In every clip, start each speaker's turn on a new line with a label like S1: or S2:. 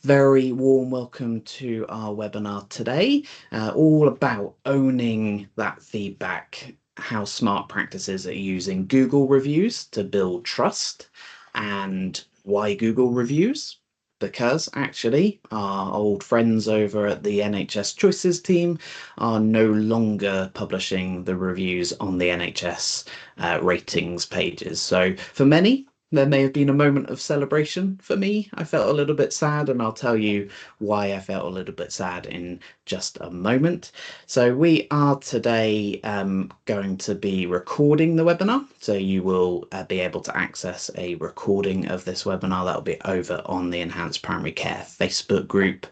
S1: Very warm welcome to our webinar today, all about owning that feedback, how smart practices are using Google reviews to build trust, and why Google reviews. Because actually, our old friends over at the NHS Choices team are no longer publishing the reviews on the NHS ratings pages. So for many, there may have been a moment of celebration. For me, I felt a little bit sad, and I'll tell you why I felt a little bit sad in just a moment. So we are today going to be recording the webinar, so you will be able to access a recording of this webinar that will be over on the Enhanced Primary Care Facebook group.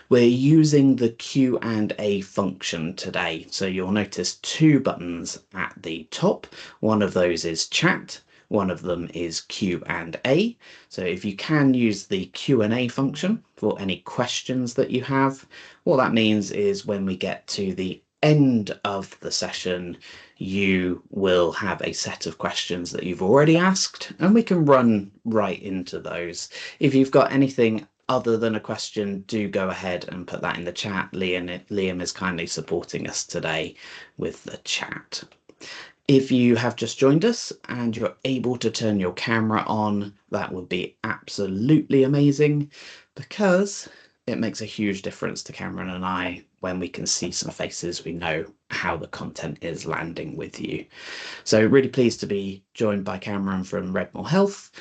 S1: We're using the Q&A function today, so you'll notice two buttons at the top. One of those is chat. One of them is Q&A. So if you can use the Q&A function for any questions that you have, what that means is when we get to the end of the session, you will have a set of questions that you've already asked, and we can run right into those. If you've got anything other than a question, do go ahead and put that in the chat. Liam is kindly supporting us today with the chat. If you have just joined us and you're able to turn your camera on, that would be absolutely amazing, because it makes a huge difference to Cameron and I when we can see some faces. We know how the content is landing with you. So really pleased to be joined by Cameron from Redmore Health.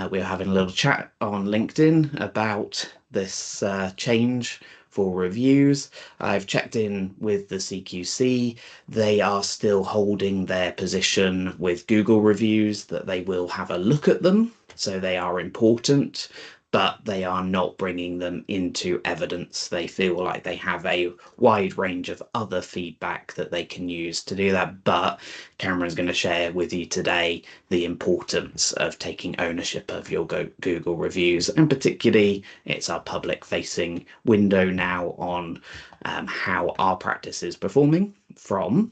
S1: We're having a little chat on LinkedIn about this change for reviews. I've checked in with the CQC. They are still holding their position with Google reviews that they will have a look at them. So they are important, but they are not bringing them into evidence. They feel like they have a wide range of other feedback that they can use to do that. But Cameron's going to share with you today the importance of taking ownership of your Google reviews, and particularly it's our public facing window now on how our practice is performing from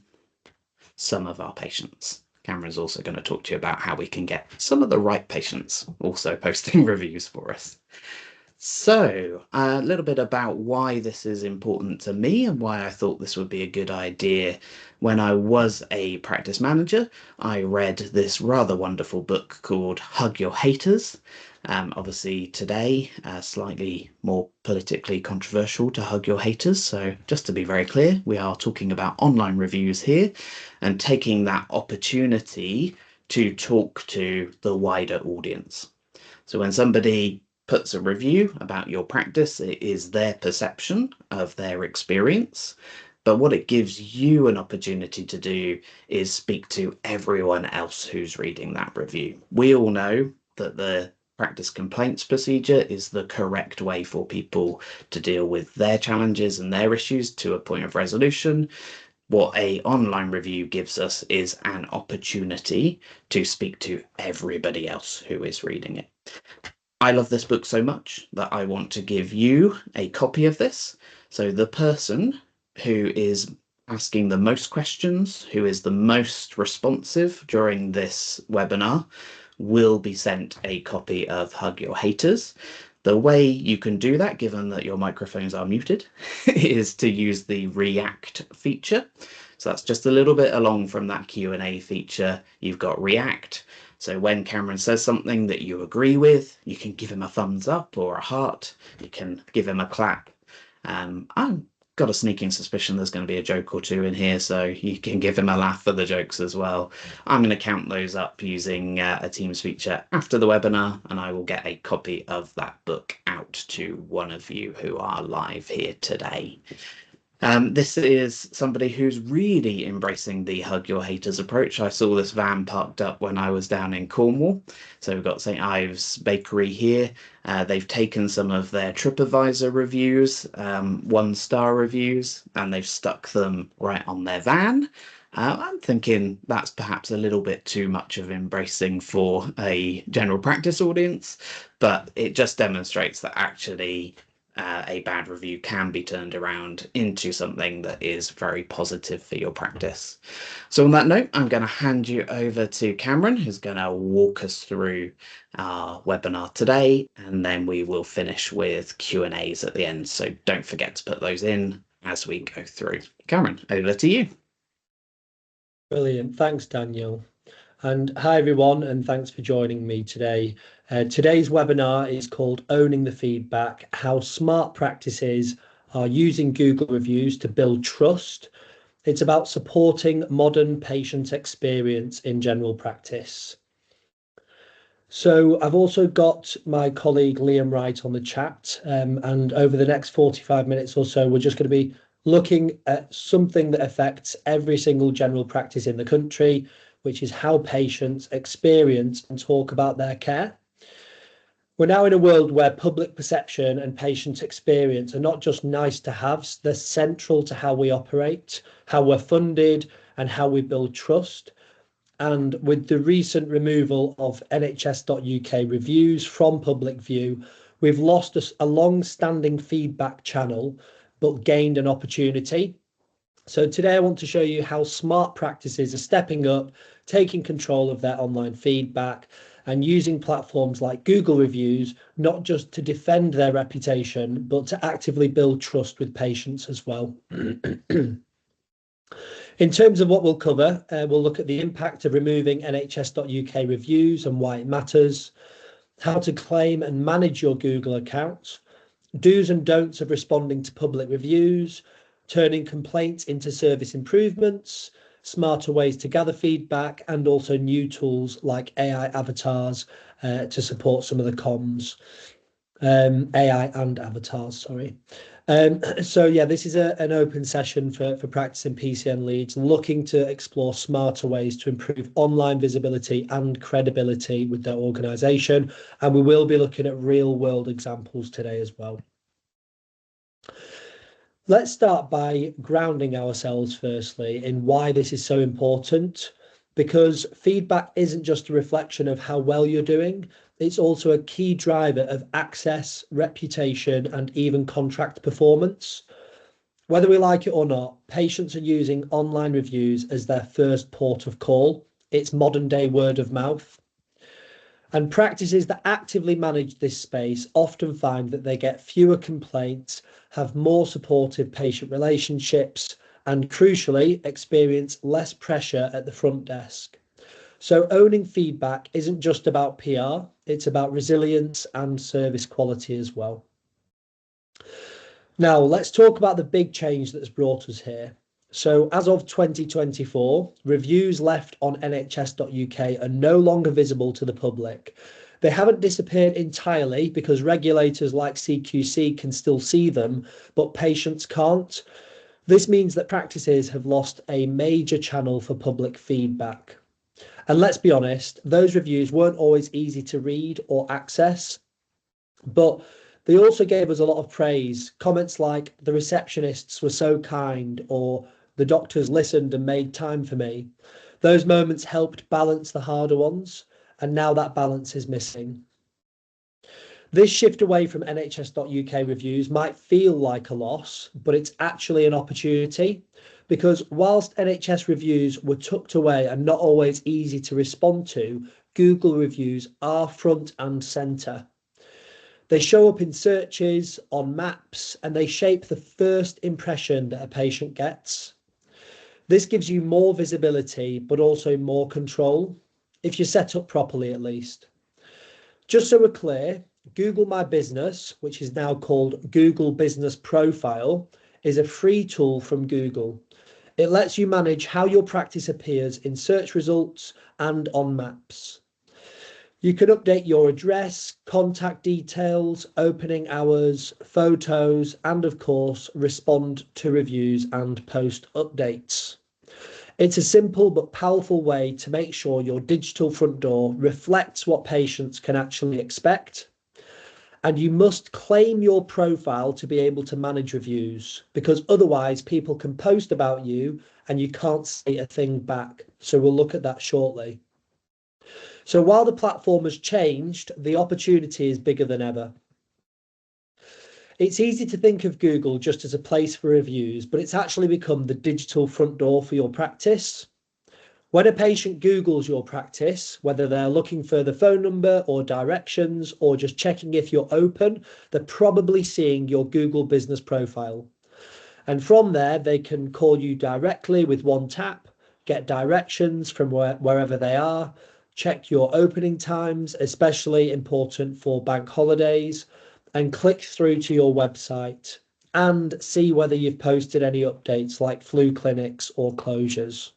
S1: some of our patients. Cameron's also going to talk to you about how we can get some of the right patients also posting reviews for us. So a little bit about why this is important to me and why I thought this would be a good idea. When I was a practice manager, I read this rather wonderful book called Hug Your Haters. Obviously today, slightly more politically controversial to hug your haters. So just to be very clear, we are talking about online reviews here and taking that opportunity to talk to the wider audience. So when somebody puts a review about your practice, it is their perception of their experience. But what it gives you an opportunity to do is speak to everyone else who's reading that review. We all know that the practice complaints procedure is the correct way for people to deal with their challenges and their issues to a point of resolution. What a online review gives us is an opportunity to speak to everybody else who is reading it. I love this book so much that I want to give you a copy of this. So the person who is asking the most questions, who is the most responsive during this webinar, will be sent a copy of Hug Your Haters. The way you can do that, given that your microphones are muted, is to use the React feature. So that's just a little bit along from that Q&A feature. You've got React. So when Cameron says something that you agree with, you can give him a thumbs up or a heart. You can give him a clap. I've got a sneaking suspicion there's going to be a joke or two in here, so you can give him a laugh for the jokes as well. I'm going to count those up using a Teams feature after the webinar, and I will get a copy of that book out to one of you who are live here today. This is somebody who's really embracing the Hug Your Haters approach. I saw this van parked up when I was down in Cornwall. So we've got St. Ives Bakery here. They've taken some of their TripAdvisor reviews, 1-star reviews, and they've stuck them right on their van. I'm thinking that's perhaps a little bit too much of embracing for a general practice audience, but it just demonstrates that actually a bad review can be turned around into something that is very positive for your practice. So on that note, I'm going to hand you over to Cameron, who's going to walk us through our webinar today, and then we will finish with Q&As at the end. So don't forget to put those in as we go through. Cameron, over to you.
S2: Brilliant. Thanks, Daniel. And hi, everyone, and thanks for joining me today. Today's webinar is called Owning the Feedback, How Smart Practices Are Using Google Reviews to Build Trust. It's about supporting modern patient experience in general practice. So I've also got my colleague Liam Wright on the chat, and over the next 45 minutes or so, we're just going to be looking at something that affects every single general practice in the country, which is how patients experience and talk about their care. We're now in a world where public perception and patient experience are not just nice to haves, they're central to how we operate, how we're funded, and how we build trust. And with the recent removal of NHS.uk reviews from public view, we've lost a long-standing feedback channel, but gained an opportunity. So today I want to show you how smart practices are stepping up, taking control of their online feedback and using platforms like Google Reviews, not just to defend their reputation, but to actively build trust with patients as well. In terms of what we'll cover, we'll look at the impact of removing NHS.uk reviews and why it matters, how to claim and manage your Google account, do's and don'ts of responding to public reviews, turning complaints into service improvements, smarter ways to gather feedback, and also new tools like AI avatars to support some of the comms. AI and avatars, sorry. So yeah, this is an open session for practicing PCN leads looking to explore smarter ways to improve online visibility and credibility with their organisation. And we will be looking at real world examples today as well. Let's start by grounding ourselves firstly in why this is so important, because feedback isn't just a reflection of how well you're doing, it's also a key driver of access, reputation, and even contract performance. Whether we like it or not, patients are using online reviews as their first port of call. It's modern day word of mouth. And practices that actively manage this space often find that they get fewer complaints, have more supportive patient relationships, and crucially, experience less pressure at the front desk. So owning feedback isn't just about PR, it's about resilience and service quality as well. Now, let's talk about the big change that's brought us here. So as of 2024, reviews left on nhs.uk are no longer visible to the public. They haven't disappeared entirely because regulators like CQC can still see them, but patients can't. This means that practices have lost a major channel for public feedback. And let's be honest, those reviews weren't always easy to read or access, but they also gave us a lot of praise. Comments like, the receptionists were so kind, or the doctors listened and made time for me. Those moments helped balance the harder ones, and now that balance is missing. This shift away from NHS.uk reviews might feel like a loss, but it's actually an opportunity, because whilst NHS reviews were tucked away and not always easy to respond to, Google reviews are front and centre. They show up in searches, on maps, and they shape the first impression that a patient gets. This gives you more visibility, but also more control, if you're set up properly at least. Just so we're clear, Google My Business, which is now called Google Business Profile, is a free tool from Google. It lets you manage how your practice appears in search results and on maps. You can update your address, contact details, opening hours, photos, and of course, respond to reviews and post updates. It's a simple but powerful way to make sure your digital front door reflects what patients can actually expect. And you must claim your profile to be able to manage reviews, because otherwise people can post about you and you can't say a thing back. So we'll look at that shortly. So while the platform has changed, the opportunity is bigger than ever. It's easy to think of Google just as a place for reviews, but it's actually become the digital front door for your practice. When a patient Googles your practice, whether they're looking for the phone number or directions or just checking if you're open, they're probably seeing your Google business profile. And from there, they can call you directly with one tap, get directions from wherever they are, check your opening times, especially important for bank holidays, and click through to your website and see whether you've posted any updates like flu clinics or closures.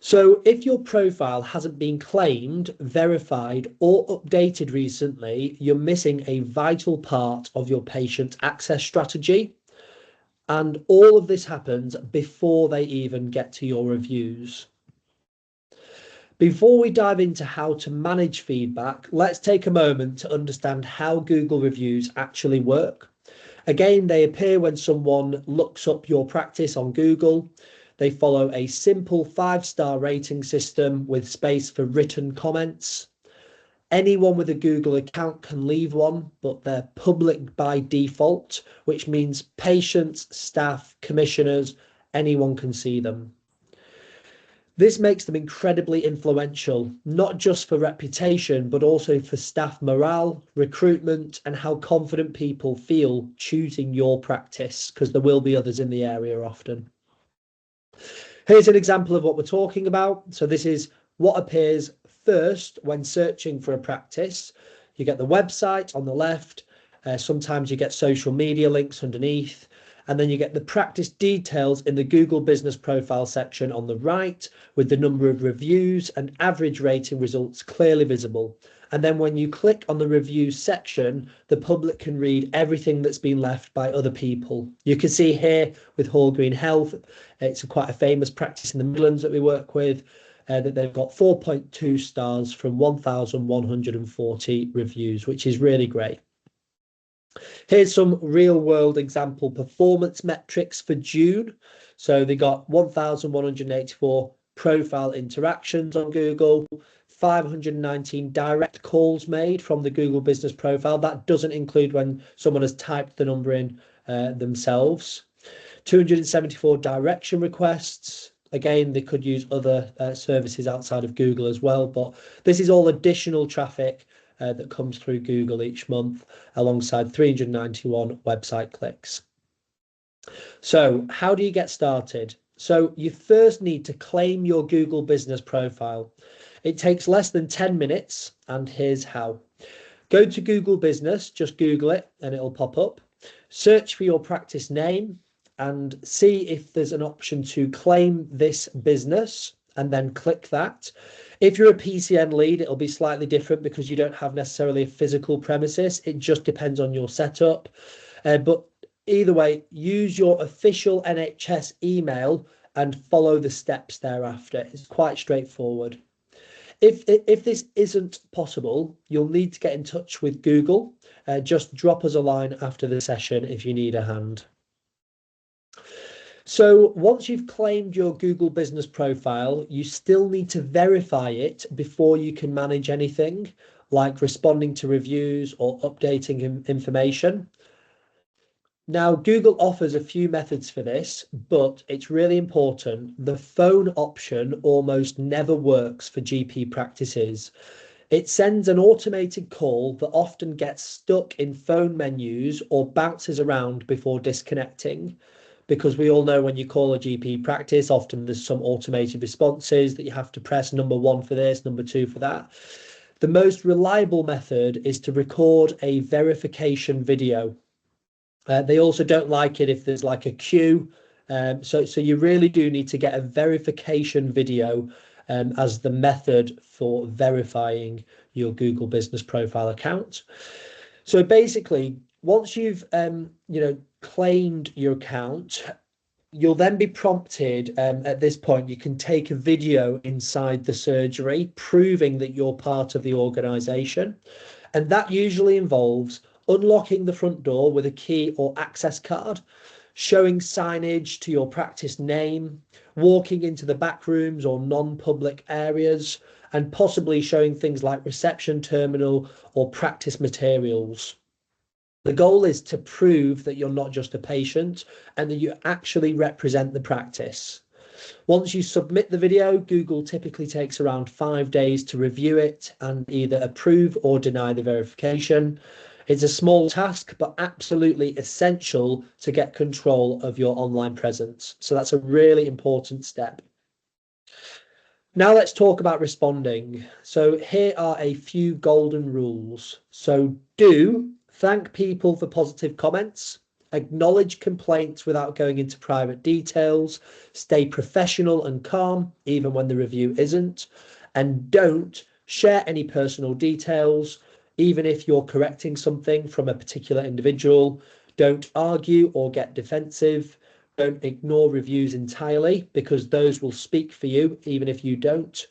S2: So if your profile hasn't been claimed, verified, or updated recently, you're missing a vital part of your patient access strategy. And all of this happens before they even get to your reviews. Before we dive into how to manage feedback, let's take a moment to understand how Google reviews actually work. Again, they appear when someone looks up your practice on Google. They follow a simple 5-star rating system with space for written comments. Anyone with a Google account can leave one, but they're public by default, which means patients, staff, commissioners, anyone can see them. This makes them incredibly influential, not just for reputation, but also for staff morale, recruitment, and how confident people feel choosing your practice, because there will be others in the area often. Here's an example of what we're talking about. So this is what appears first when searching for a practice. You get the website on the left. Sometimes you get social media links underneath. And then you get the practice details in the Google Business Profile section on the right, with the number of reviews and average rating results clearly visible. And then when you click on the reviews section, the public can read everything that's been left by other people. You can see here with Hall Green Health, it's quite a famous practice in the Midlands that we work with, that they've got 4.2 stars from 1,140 reviews, which is really great. Here's some real world example performance metrics for June. So they got 1,184 profile interactions on Google, 519 direct calls made from the Google Business Profile. That doesn't include when someone has typed the number in themselves. 274 direction requests. Again, they could use other services outside of Google as well, but this is all additional traffic that comes through Google each month, alongside 391 website clicks. So how do you get started? So you first need to claim your Google Business Profile. It takes less than 10 minutes, and here's how. Go to Google Business, just Google it and it'll pop up. Search for your practice name and see if there's an option to claim this business, and then click that. If you're a PCN lead, it'll be slightly different because you don't have necessarily a physical premises. It just depends on your setup. But either way, use your official NHS email and follow the steps thereafter. It's quite straightforward. If this isn't possible, you'll need to get in touch with Google. Just drop us a line after the session if you need a hand. So once you've claimed your Google Business Profile, you still need to verify it before you can manage anything like responding to reviews or updating information. Now, Google offers a few methods for this, but it's really important. The phone option almost never works for GP practices. It sends an automated call that often gets stuck in phone menus or bounces around before disconnecting. Because we all know when you call a GP practice, often there's some automated responses that you have to press number 1 for this, number 2 for that. The most reliable method is to record a verification video. They also don't like it if there's like a queue. So you really do need to get a verification video as the method for verifying your Google Business Profile account. So basically, once you've claimed your account, you'll then be prompted at this point. You can take a video inside the surgery proving that you're part of the organization, and that usually involves unlocking the front door with a key or access card, showing signage to your practice name, walking into the back rooms or non-public areas, and possibly showing things like reception terminal or practice materials. The goal is to prove that you're not just a patient and that you actually represent the practice. Once you submit the video, Google typically takes around 5 days to review it and either approve or deny the verification. It's a small task, but absolutely essential to get control of your online presence. So that's a really important step. Now let's talk about responding. So here are a few golden rules. So do thank people for positive comments, acknowledge complaints without going into private details, stay professional and calm even when the review isn't, and don't share any personal details, even if you're correcting something from a particular individual. Don't argue or get defensive. Don't ignore reviews entirely, because those will speak for you even if you don't.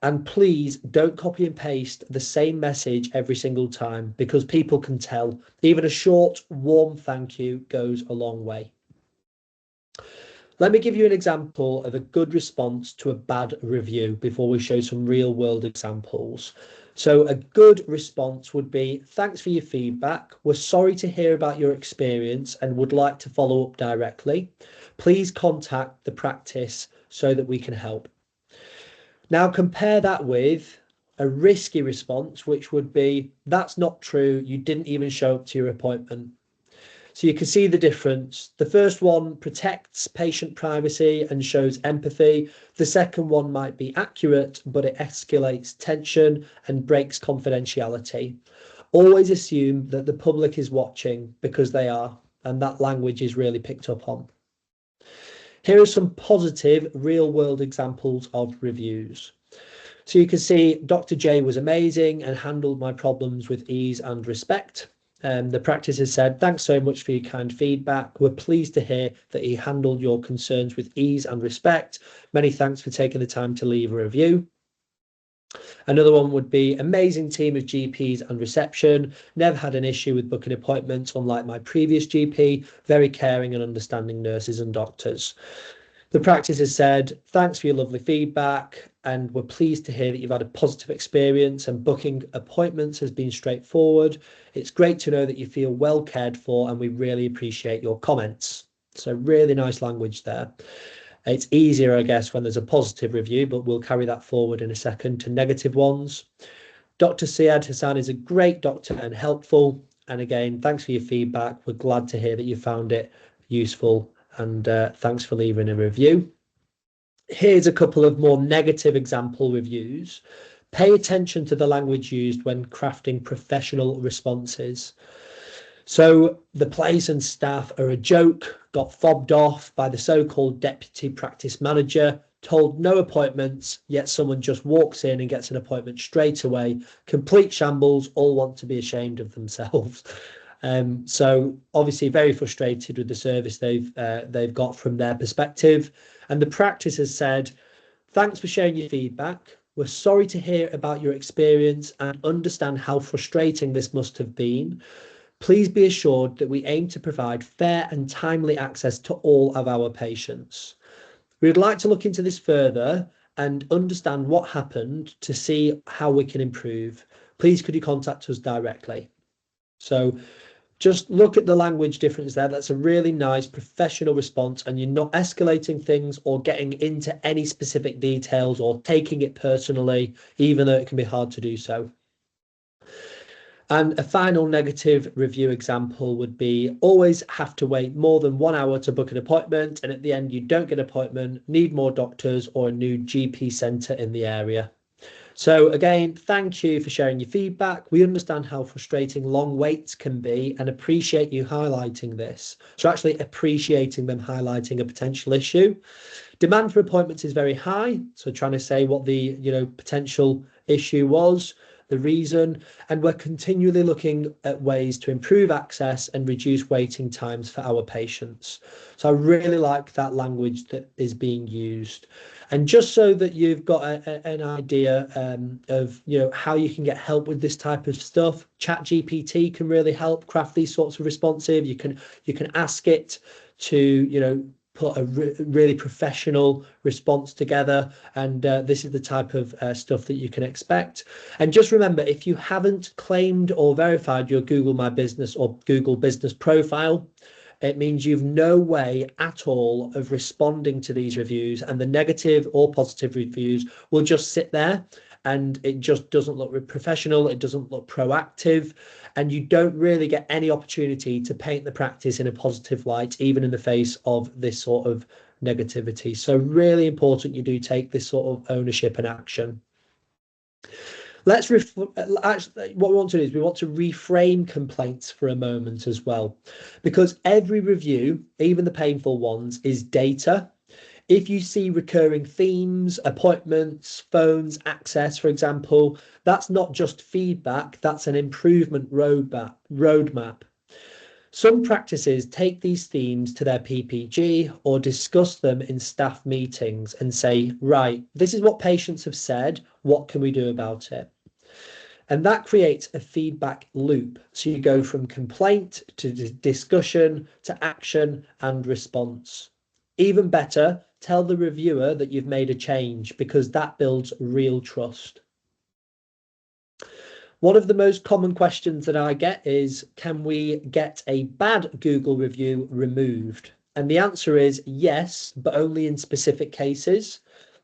S2: And please don't copy and paste the same message every single time, because people can tell. Even a short, warm thank you goes a long way. Let me give you an example of a good response to a bad review before we show some real world examples. So a good response would be, thanks for your feedback. We're sorry to hear about your experience and would like to follow up directly. Please contact the practice so that we can help. Now compare that with a risky response, which would be, that's not true. You didn't even show up to your appointment. So you can see the difference. The first one protects patient privacy and shows empathy. The second one might be accurate, but it escalates tension and breaks confidentiality. Always assume that the public is watching, because they are, and that language is really picked up on. Here are some positive real-world examples of reviews. So you can see Dr. J was amazing and handled my problems with ease and respect. The practice has said, thanks so much for your kind feedback. We're pleased to hear that he handled your concerns with ease and respect. Many thanks for taking the time to leave a review. Another one would be, amazing team of GPs and reception. Never had an issue with booking appointments, unlike my previous GP. Very caring and understanding nurses and doctors. The practice has said, thanks for your lovely feedback, and we're pleased to hear that you've had a positive experience and booking appointments has been straightforward. It's great to know that you feel well cared for, and we really appreciate your comments. So really nice language there. It's easier, I guess, when there's a positive review, but we'll carry that forward in a second to negative ones. Dr. Syed Hassan is a great doctor and helpful. And again, thanks for your feedback. We're glad to hear that you found it useful, and thanks for leaving a review. Here's a couple of more negative example reviews. Pay attention to the language used when crafting professional responses. So the place and staff are a joke, got fobbed off by the so-called deputy practice manager, told no appointments, yet someone just walks in and gets an appointment straight away. Complete shambles, all want to be ashamed of themselves. So obviously very frustrated with the service they've got from their perspective. And the practice has said, thanks for sharing your feedback. We're sorry to hear about your experience and understand how frustrating this must have been. Please be assured that we aim to provide fair and timely access to all of our patients. We would like to look into this further and understand what happened to see how we can improve. Please could you contact us directly? So just look at the language difference there. That's a really nice professional response, and you're not escalating things or getting into any specific details or taking it personally, even though it can be hard to do so. And a final negative review example would be, always have to wait more than 1 hour to book an appointment, and at the end you don't get an appointment, need more doctors or a new GP centre in the area. So again, thank you for sharing your feedback. We understand how frustrating long waits can be and appreciate you highlighting this. So actually appreciating them highlighting a potential issue. Demand for appointments is very high. So trying to say what the potential issue was, the reason, and we're continually looking at ways to improve access and reduce waiting times for our patients. So I really like that language that is being used. And just so that you've got an idea of how you can get help with this type of stuff, ChatGPT can really help craft these sorts of responsive. You can ask it to put a really professional response together, and this is the type of stuff that you can expect. And just remember, if you haven't claimed or verified your Google My Business or Google Business profile, it means you've no way at all of responding to these reviews, and the negative or positive reviews will just sit there, and it just doesn't look professional, it doesn't look proactive, and you don't really get any opportunity to paint the practice in a positive light, even in the face of this sort of negativity. So really important you do take this sort of ownership and action. Actually, what we want to do is we want to reframe complaints for a moment as well, because every review, even the painful ones, is data. If you see recurring themes, appointments, phones, access, for example, that's not just feedback, that's an improvement roadmap. Some practices take these themes to their PPG or discuss them in staff meetings and say, right, this is what patients have said, what can we do about it? And that creates a feedback loop. So you go from complaint to discussion to action and response. Even better, tell the reviewer that you've made a change, because that builds real trust. One of the most common questions that I get is, can we get a bad Google review removed? And the answer is yes, but only in specific cases.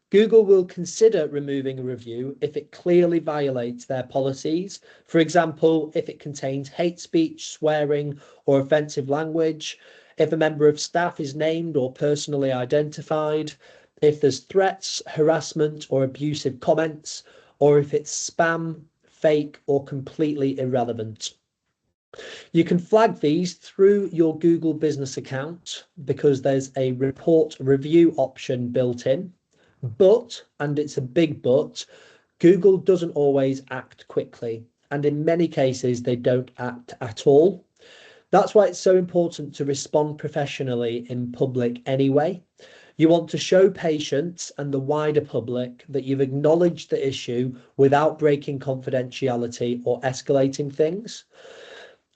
S2: Google will consider removing a review if it clearly violates their policies. For example, if it contains hate speech, swearing, or offensive language, if a member of staff is named or personally identified, if there's threats, harassment, or abusive comments, or if it's spam, fake, or completely irrelevant. You can flag these through your Google business account because there's a report review option built in. But, and it's a big but, Google doesn't always act quickly, and in many cases they don't act at all. That's why it's so important to respond professionally in public anyway. You want to show patients and the wider public that you've acknowledged the issue without breaking confidentiality or escalating things.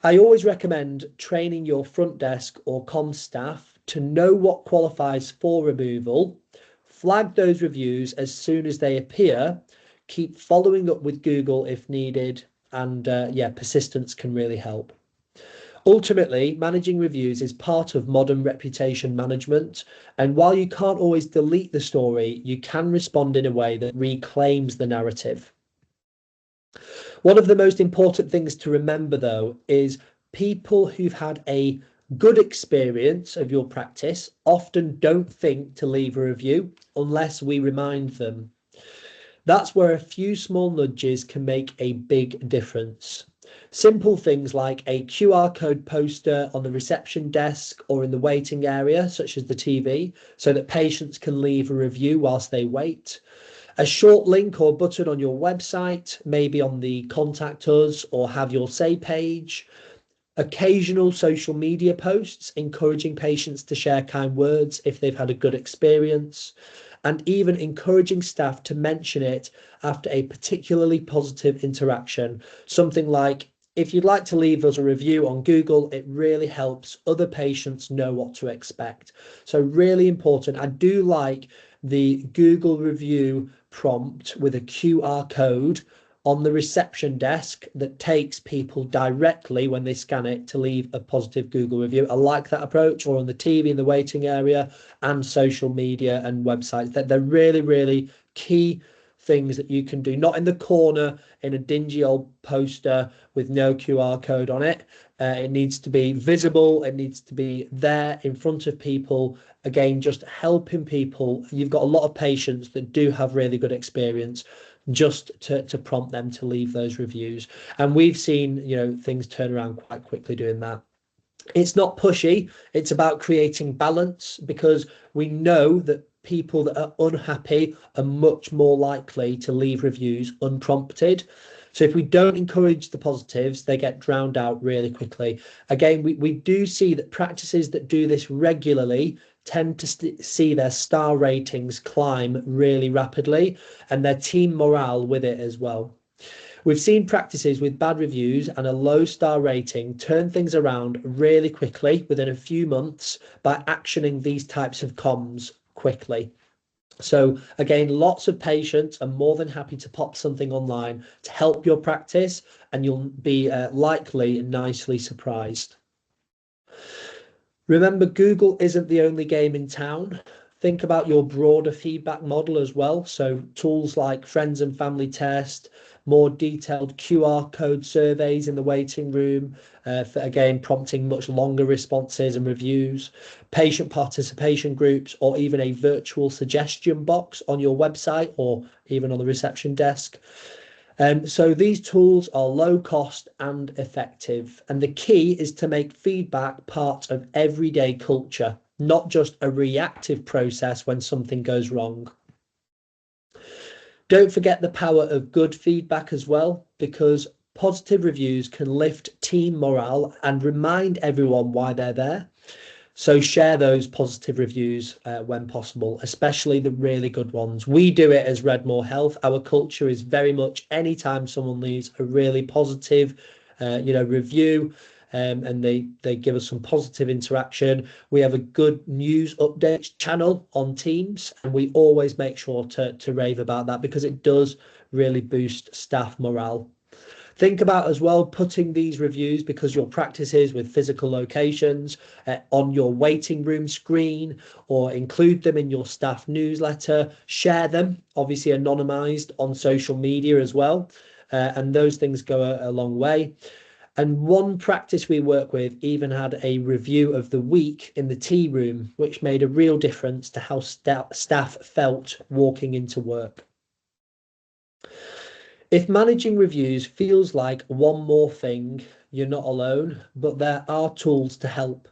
S2: I always recommend training your front desk or comm staff to know what qualifies for removal. Flag those reviews as soon as they appear, keep following up with Google if needed, and persistence can really help. Ultimately, managing reviews is part of modern reputation management, and while you can't always delete the story, you can respond in a way that reclaims the narrative. One of the most important things to remember, though, is people who've had a good experience of your practice often don't think to leave a review unless we remind them. That's where a few small nudges can make a big difference. Simple things like a QR code poster on the reception desk or in the waiting area, such as the TV, so that patients can leave a review whilst they wait. A short link or button on your website, maybe on the Contact Us or Have Your Say page. Occasional social media posts encouraging patients to share kind words if they've had a good experience, and even encouraging staff to mention it after a particularly positive interaction. Something like, if you'd like to leave us a review on Google, it really helps other patients know what to expect. So really important. I do like the Google review prompt with a QR code on the reception desk that takes people directly when they scan it to leave a positive Google review. I like that approach, or on the TV in the waiting area and social media and websites. That they're really, really key things that you can do, not in the corner in a dingy old poster with no QR code on it. It needs to be visible. It needs to be there in front of people. Again, just helping people. You've got a lot of patients that do have really good experience, just to prompt them to leave those reviews. And we've seen, things turn around quite quickly doing that. It's not pushy. It's about creating balance, because we know that people that are unhappy are much more likely to leave reviews unprompted. So if we don't encourage the positives, they get drowned out really quickly. Again, we do see that practices that do this regularly tend to see their star ratings climb really rapidly, and their team morale with it as well. We've seen practices with bad reviews and a low star rating turn things around really quickly within a few months by actioning these types of comms quickly. So again, lots of patients are more than happy to pop something online to help your practice, and you'll be likely nicely surprised. Remember, Google isn't the only game in town. Think about your broader feedback model as well. So tools like friends and family test, more detailed QR code surveys in the waiting room, for again, prompting much longer responses and reviews, patient participation groups, or even a virtual suggestion box on your website or even on the reception desk. So these tools are low cost and effective. And the key is to make feedback part of everyday culture, not just a reactive process when something goes wrong. Don't forget the power of good feedback as well, because positive reviews can lift team morale and remind everyone why they're there. So share those positive reviews when possible, especially the really good ones. We do it as Redmore Health. Our culture is very much anytime someone leaves a really positive, review, and they give us some positive interaction. We have a good news update channel on Teams, and we always make sure to rave about that because it does really boost staff morale. Think about as well putting these reviews, because your practices with physical locations, on your waiting room screen, or include them in your staff newsletter. Share them, obviously anonymized, on social media as well. And those things go a long way. And one practice we work with even had a review of the week in the tea room, which made a real difference to how staff felt walking into work. If managing reviews feels like one more thing, you're not alone, but there are tools to help.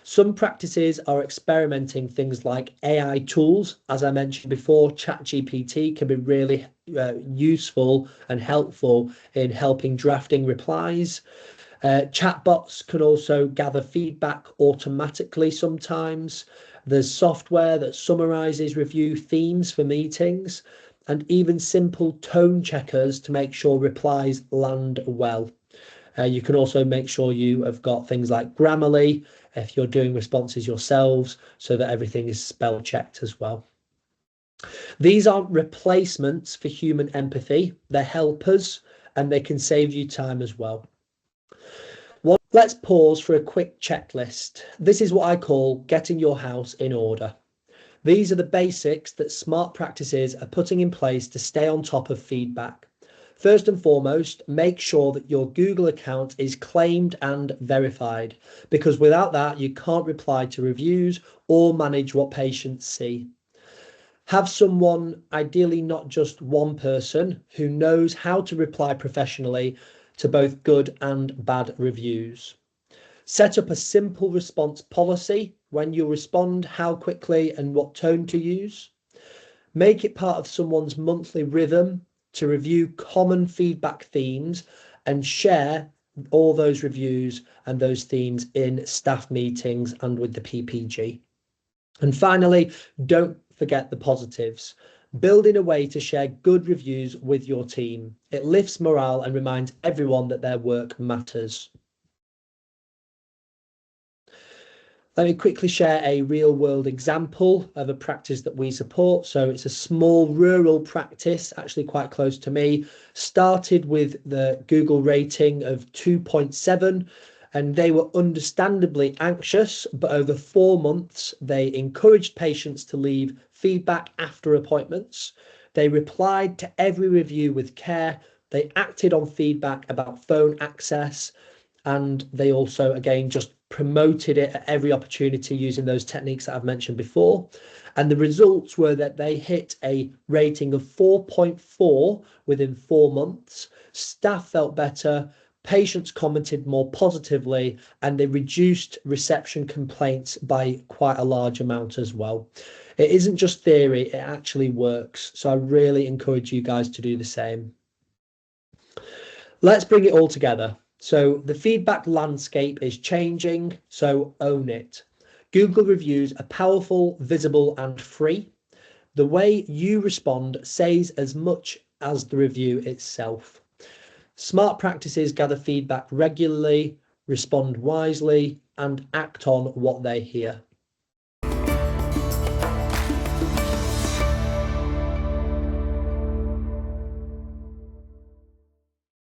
S2: Some practices are experimenting things like AI tools. As I mentioned before, ChatGPT can be really useful and helpful in helping drafting replies. Chatbots can also gather feedback automatically sometimes. There's software that summarizes review themes for meetings, and even simple tone checkers to make sure replies land well. You can also make sure you have got things like Grammarly if you're doing responses yourselves, so that everything is spell checked as well. These aren't replacements for human empathy, they're helpers, and they can save you time as well. Let's pause for a quick checklist. This is what I call getting your house in order. These are the basics that smart practices are putting in place to stay on top of feedback. First and foremost, make sure that your Google account is claimed and verified, because without that, you can't reply to reviews or manage what patients see. Have someone, ideally not just one person, who knows how to reply professionally to both good and bad reviews. Set up a simple response policy when you respond, how quickly and what tone to use. Make it part of someone's monthly rhythm to review common feedback themes and share all those reviews and those themes in staff meetings and with the PPG. And finally, don't forget the positives. Build in a way to share good reviews with your team. It lifts morale and reminds everyone that their work matters. Let me quickly share a real world example of a practice that we support. So it's a small rural practice, actually quite close to me. Started with the Google rating of 2.7, and they were understandably anxious, but over 4 months, they encouraged patients to leave feedback after appointments. They replied to every review with care. They acted on feedback about phone access, and they also, again, just promoted it at every opportunity using those techniques that I've mentioned before. And the results were that they hit a rating of 4.4 within 4 months. Staff felt better, patients commented more positively, and they reduced reception complaints by quite a large amount as well. It isn't just theory, it actually works. So I really encourage you guys to do the same. Let's bring it all together. So the feedback landscape is changing, so own it. Google reviews are powerful, visible, and free. The way you respond says as much as the review itself. Smart practices gather feedback regularly, respond wisely, and act on what they hear.